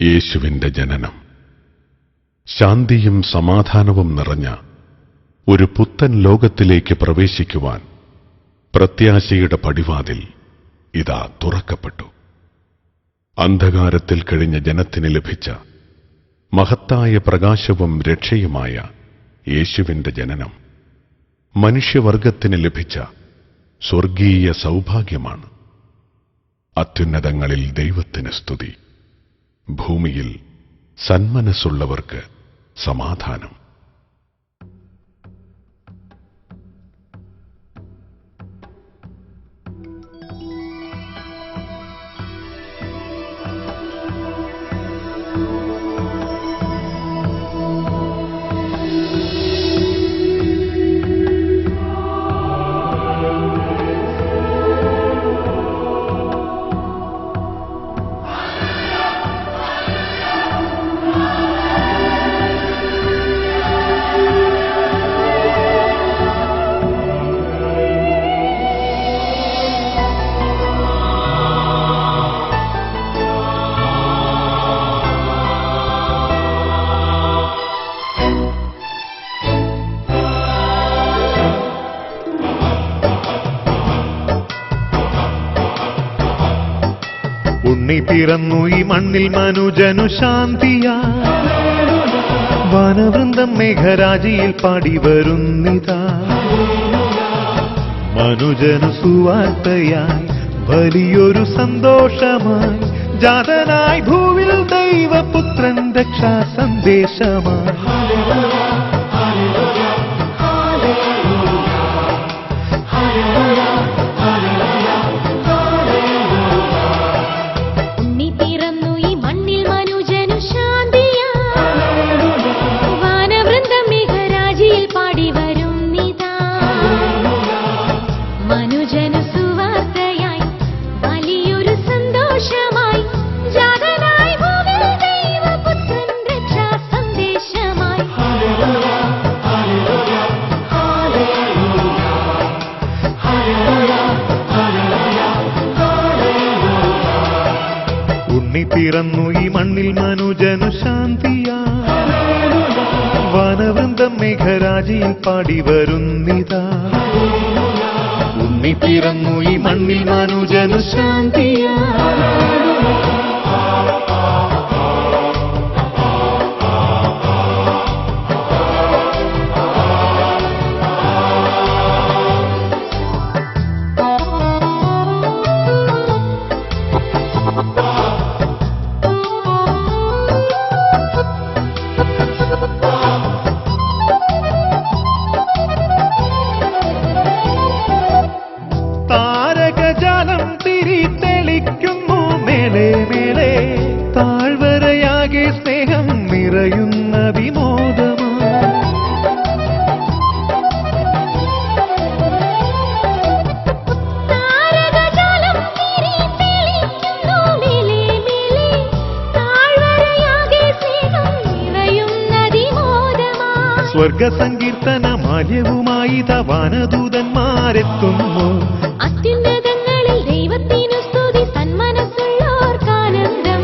യേശുവിന്റെ ജനനം. ശാന്തിയും സമാധാനവും നിറഞ്ഞ ഒരു പുത്തൻ ലോകത്തിലേക്ക് പ്രവേശിക്കുവാൻ പ്രത്യാശയുടെ പടിവാതിൽ ഇതാ തുറക്കപ്പെട്ടു. അന്ധകാരത്തിൽ കഴിഞ്ഞ ജനത്തിന് ലഭിച്ച മഹത്തായ പ്രകാശവും രക്ഷയുമായ യേശുവിന്റെ ജനനം മനുഷ്യവർഗത്തിന് ലഭിച്ച സ്വർഗീയ സൗഭാഗ്യമാണ്. അത്യുന്നതങ്ങളിൽ ദൈവത്തിന് സ്തുതി, ഭൂമിയിൽ സന്മനസ്സുള്ളവർക്ക് സമാധാനം. ഉണ്ണി പിറന്നു ഈ മണ്ണിൽ മനുജനു ശാന്തിയാ, വനവൃന്ദം മേഘരാജിയിൽ പാടി വരുന്നിതാ. മനുജനു സുവാർത്തയായി വലിയൊരു സന്തോഷമായി, ജാതനായി ഭൂവിൽ ദൈവപുത്രൻ രക്ഷാ സന്ദേശമായി. ഉണ്ണി പിറന്നു ഈ മണ്ണിൽ മനുജനു ശാന്തിയാ, വനവൃന്ദം മേഘരാജിയിൽ പാടി വരുന്നിതാ. ഉണ്ണി പിറന്നു ഈ മണ്ണിൽ മനുജനു ശാന്തിയാ. താരകജാലം തിരിതെളിക്കുന്നു മേലെ മേലെ, താഴ്വരയാകെ സ്നേഹം നിറയുന്ന വിമോദമായി. സ്വർഗസങ്കീർത്തന മാല്യവുമായി വാനദൂതന്മാരെത്തുന്നു. അത്യുന്നതങ്ങളിൽ ദൈവത്തിനു സ്തുതി, സന്മനസ്സുള്ളോർക്കാനന്ദം.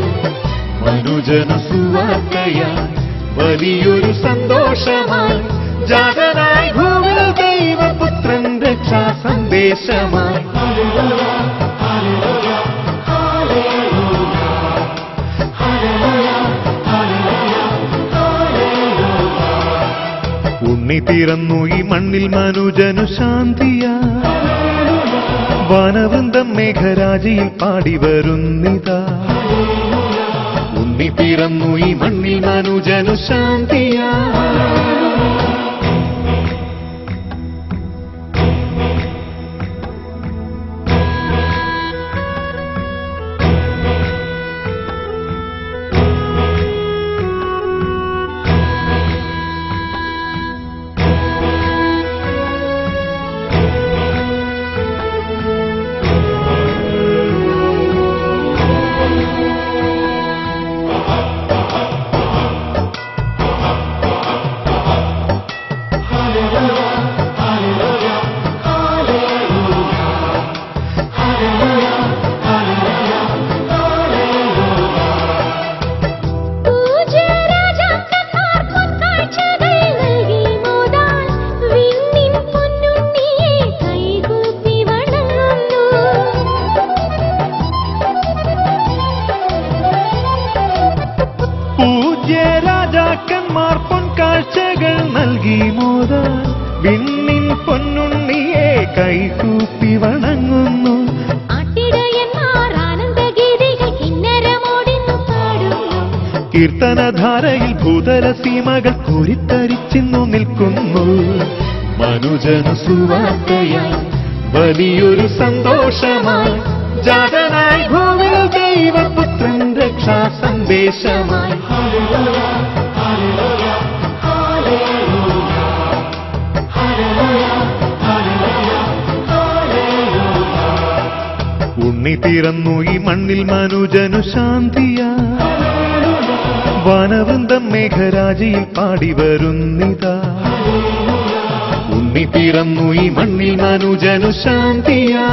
മനുജനു സുവാർത്തയായി വലിയൊരു സന്തോഷമായി, ജാതനായി ഭൂവിൽ ദൈവപുത്രൻ രക്ഷാ സന്ദേശമായി. ഉണ്ണി പിറന്നു ഈ മണ്ണിൽ മനുജനു ശാന്തിയാ, വനവൃന്ദം മേഘരാജിയിൽ പാടി വരുന്നിതാ. ഉണ്ണി പിറന്നു ഈ മണ്ണിൽ മനുജനു ശാന്തിയാ. രാജാക്കന്മാർ പൊൻകാഴ്ചകൾ നൽകി മോദാൻ വിണ്ണിൻ പൊന്നുണ്ണിയെ കൈകൂപ്പി വണങ്ങുന്നു. ആട്ടിടയന്മാർ ആനന്ദഗീതികൾ കിന്നരമോടിന്നു പാടുന്നു. കീർത്തനധാരയിൽ ഭൂതല സീമകൾ കോരിത്തരിച്ചിന്നു നിൽക്കുന്നു. മനുജനു സുവാർത്തയായി വലിയൊരു സന്തോഷമായി ജാതനായി ഭൂമിയിൽ ദൈവപുത്രൻ രക്ഷാ സന്ദേശമായി. ഉണ്ണി പിറന്നു ഈ മണ്ണിൽ മനുജനു ശാന്തിയാ. വനവൃന്ദം മേഘരാജിയിൽ പാടി വരുന്നിതാ. ഉണ്ണി പിറന്നു ഈ മണ്ണിൽ മനുജനു ശാന്തിയാ.